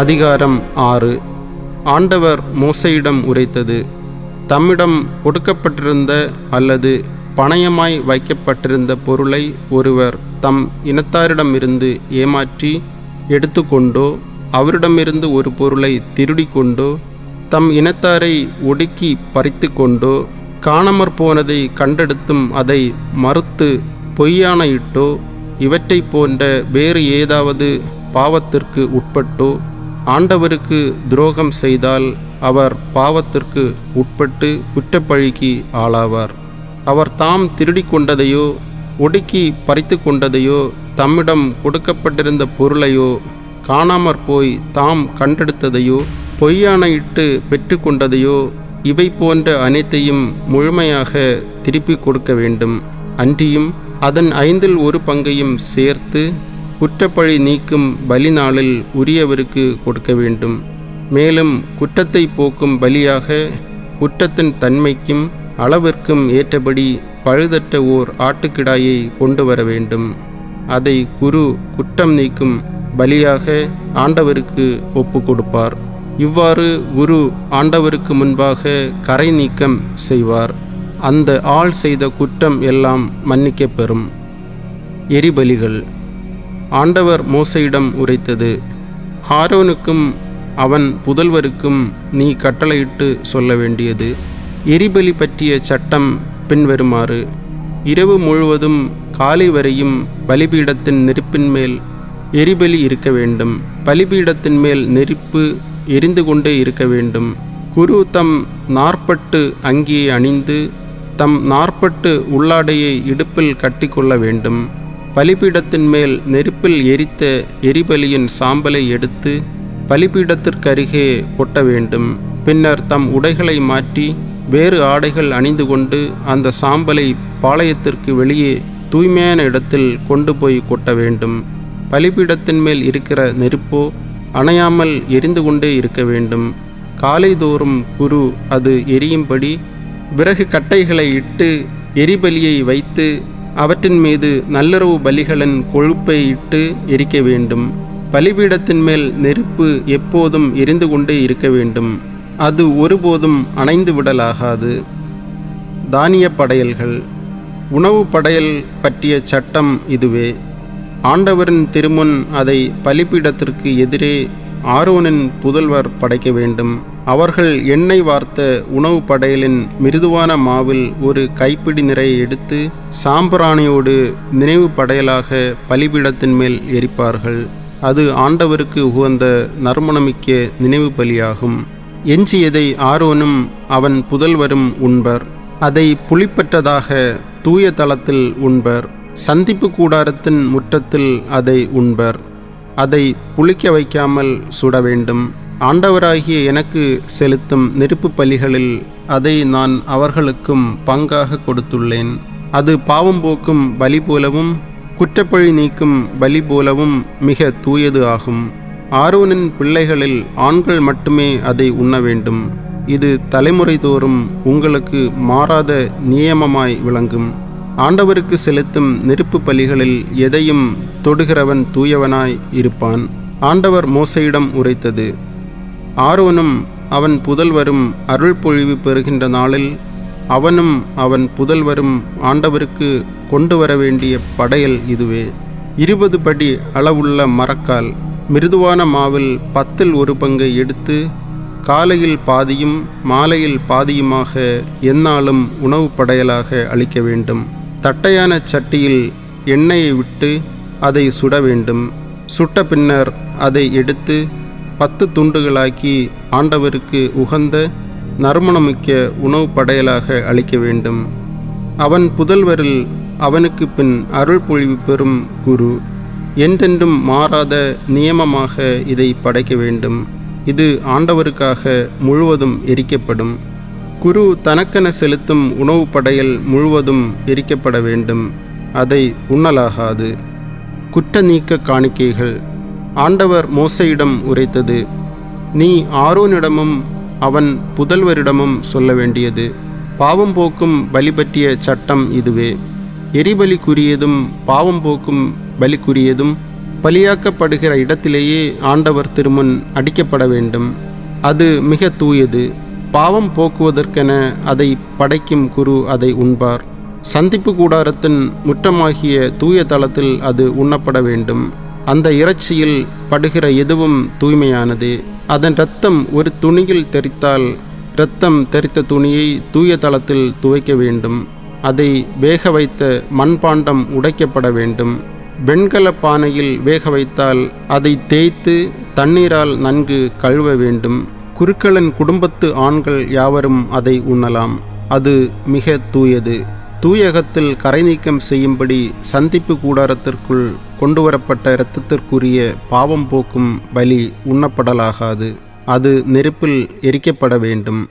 அதிகாரம் 6. ஆண்டவர் மோசேயிடம் உரைத்தது. தம்மிடம் கொடுக்கப்பட்டிருந்த அல்லது பணயமாய் வைக்கப்பட்டிருந்த பொருளை ஒருவர் தம் இனத்தாரிடமிருந்து ஏமாற்றி எடுத்துக்கொண்டோ, அவரிடமிருந்து ஒரு பொருளை திருடிக் கொண்டோ, தம் இனத்தாரை ஒடுக்கி பறித்து கொண்டோ, காணாமற் போனதை கண்டெடுத்தும் அதை மறுத்து பொய்யாணையிட்டோ, இவற்றைப் போன்ற வேறு ஏதாவது பாவத்திற்கு உட்பட்டோ ஆண்டவருக்கு துரோகம் செய்தால் அவர் பாவத்திற்கு உட்பட்டு குற்றப்பழிக்கு ஆளாவார். அவர் தாம் திருடிக் கொண்டதையோ ஒடுக்கி பறித்து கொண்டதையோ, தம்மிடம் கொடுக்கப்பட்டிருந்த பொருளையோ, காணாமற் போய் தாம் கண்டெடுத்ததையோ, பொய்யாணையிட்டு பெற்று கொண்டதையோ, இவை போன்ற அனைத்தையும் முழுமையாக திருப்பிக் கொடுக்க வேண்டும். அன்றியும் அதன் 1/5 பங்கையும் சேர்த்து குற்றப்பழி நீக்கும் பலி நாளில் உரியவருக்கு கொடுக்க வேண்டும். மேலும் குற்றத்தை போக்கும் பலியாக குற்றத்தின் தன்மைக்கும் அளவிற்கும் ஏற்றபடி பழுதற்ற ஓர் ஆட்டுக்கிடாயை கொண்டு வர வேண்டும். அதை குற்றம் நீக்கும் பலியாக ஆண்டவருக்கு ஒப்பு கொடுப்பார். இவ்வாறு ஆண்டவருக்கு முன்பாக கரை நீக்கம் செய்வார். அந்த ஆள் செய்த குற்றம் எல்லாம் மன்னிக்கப் பெறும். எரிபலிகள். ஆண்டவர் மோசேயிடம் உரைத்தது. ஆரோனுக்கும் அவன் புதல்வருக்கும் நீ கட்டளையிட்டு சொல்ல வேண்டியது. எரிபலி பற்றிய சட்டம் பின்வருமாறு. இரவு முழுவதும் காலை வரையும் பலிபீடத்தின் நெருப்பின் மேல் எரிபலி இருக்க வேண்டும். பலிபீடத்தின் மேல் நெருப்பு எரிந்து கொண்டே இருக்க வேண்டும். தம் நாற்பட்டு அங்கியை அணிந்து தம் நாற்பட்டு உள்ளாடையை இடுப்பில் கட்டிக்கொள்ள வேண்டும். பலிபீடத்தின் மேல் நெருப்பில் எரித்த எரிபலியின் சாம்பலை எடுத்து பலிபீடத்திற்கருகே கொட்ட வேண்டும். பின்னர் தம் உடைகளை மாற்றி வேறு ஆடைகள் அணிந்து கொண்டு அந்த சாம்பலை பாளையத்திற்கு வெளியே தூய்மையான இடத்தில் கொண்டு போய் கொட்ட வேண்டும். பலிபீடத்தின் மேல் இருக்கிற நெருப்போ அணையாமல் எரிந்து கொண்டே இருக்க வேண்டும். காலைதோறும் அது எரியும்படி விறகு கட்டைகளை இட்டு எரிபலியை வைத்து அவற்றின் மீது நல்லுறவு பலிகளின் கொழுப்பை இட்டு எரிக்க வேண்டும். பலிபீடத்தின் மேல் நெருப்பு எப்போதும் எரிந்து கொண்டே இருக்க வேண்டும். அது ஒருபோதும் அணைந்து விடலாகாது. தானிய படையல்கள். உணவு படையல் பற்றிய சட்டம் இதுவே. ஆண்டவரின் திருமுன் அதை பலிபீடத்திற்கு எதிரே ஆரோனின் புதல்வர் படைக்க வேண்டும். அவர்கள் எண்ணெய் வார்த்த உணவு படையலின் மிருதுவான மாவில் ஒரு கைப்பிடி நிறைய எடுத்து சாம்பிராணியோடு நினைவு படையலாக பலிபீடத்தின் மேல் எரிப்பார்கள். அது ஆண்டவருக்கு உகந்த நறுமணமிக்க நினைவு பலியாகும். எஞ்சியதை ஆரோனும் அவன் புதல்வரும் உண்பர். அதை புளிப்பற்றதாக தூய தளத்தில் உண்பர். சந்திப்பு கூடாரத்தின் முற்றத்தில் அதை உண்பர். அதை புளிக்க வைக்காமல் சுட வேண்டும். ஆண்டவராகிய எனக்கு செலுத்தும் நெருப்பு பலிகளில் அதை நான் அவர்களுக்கும் பங்காக கொடுத்துள்ளேன். அது பாவம் போக்கும் பலி போலவும் குற்றப்பழி நீக்கும் பலி போலவும் மிக தூயது ஆகும். ஆரோனின் பிள்ளைகளில் ஆண்கள் மட்டுமே அதை உண்ண வேண்டும். இது தலைமுறை தோறும் உங்களுக்கு மாறாத நியமமாய் விளங்கும். ஆண்டவருக்கு செலுத்தும் நெருப்பு பலிகளில் எதையும் தொடுகிறவன் தூயவனாய் இருப்பான். ஆண்டவர் மோசேயிடம் உரைத்தது. ஆரோனும் அவன் புதல்வரும் அருள் பொழிவு பெறுகின்ற நாளில் அவனும் அவன் புதல்வரும் ஆண்டவருக்கு கொண்டு வர வேண்டிய படையல் இதுவே. 20 படி அளவுள்ள மரக்கால் மிருதுவான மாவில் 10 பங்கை எடுத்து காலையில் பாதியும் மாலையில் பாதியுமாக எந்நாளும் உணவு படையலாக அளிக்க வேண்டும். தட்டையான சட்டியில் எண்ணெயை விட்டு அதை சுட வேண்டும். சுட்ட பின்னர் அதை எடுத்து 10 துண்டுகளாக்கி ஆண்டவருக்கு உகந்த நறுமணமிக்க உணவு படையலாக அளிக்க வேண்டும். அவன் புதல்வரில் அவனுக்கு பின் அருள் பொழிவு பெறும் என்றென்றும் மாறாத நியமமாக இதை படைக்க வேண்டும். இது ஆண்டவருக்காக முழுவதும் எரிக்கப்படும். தனக்கென செலுத்தும் உணவு படையல் முழுவதும் எரிக்கப்பட வேண்டும். அதை உண்ணலாகாது. குற்ற நீக்க காணிக்கைகள். ஆண்டவர் மோசேயிடம் உரைத்தது. நீ ஆரோனிடமும் அவன் புதல்வரிடமும் சொல்ல வேண்டியது. பாவம் போக்கும் பலி பற்றிய சட்டம் இதுவே. எரிபலிக்குரியதும் பாவம் போக்கும் பலிக்குரியதும் பலியாக்கப்படுகிற இடத்திலேயே ஆண்டவர் திருமுன் அடிக்கப்பட வேண்டும். அது மிக தூயது. பாவம் போக்குவதற்கென அதை படைக்கும் குரு அதை உண்பார். சந்திப்பு கூடாரத்தின் முற்றமாகிய தூய தளத்தில் அது உண்ணப்பட வேண்டும். அந்த இறைச்சியில் படுகிற எதுவும் தூய்மையானது. அதன் இரத்தம் ஒரு துணியில் தெறித்தால் இரத்தம் தெறித்த துணியை தூய தளத்தில் துவைக்க வேண்டும். அதை வேக வைத்த மண்பாண்டம் உடைக்கப்பட வேண்டும். வெண்கல பானையில் வேக வைத்தால் அதை தேய்த்து தண்ணீரால் நன்கு கழுவ வேண்டும். குருக்களின் குடும்பத்து ஆண்கள் யாவரும் அதை உண்ணலாம். அது மிக தூயது. தூயகத்தில் கரை நீக்கம் செய்யும்படி சந்திப்பு கூடாரத்திற்குள் கொண்டுவரப்பட்ட இரத்தத்திற்குரிய பாவம் போக்கும் பலி உண்ணப்படலாகாது. அது நெருப்பில் எரிக்கப்பட வேண்டும்.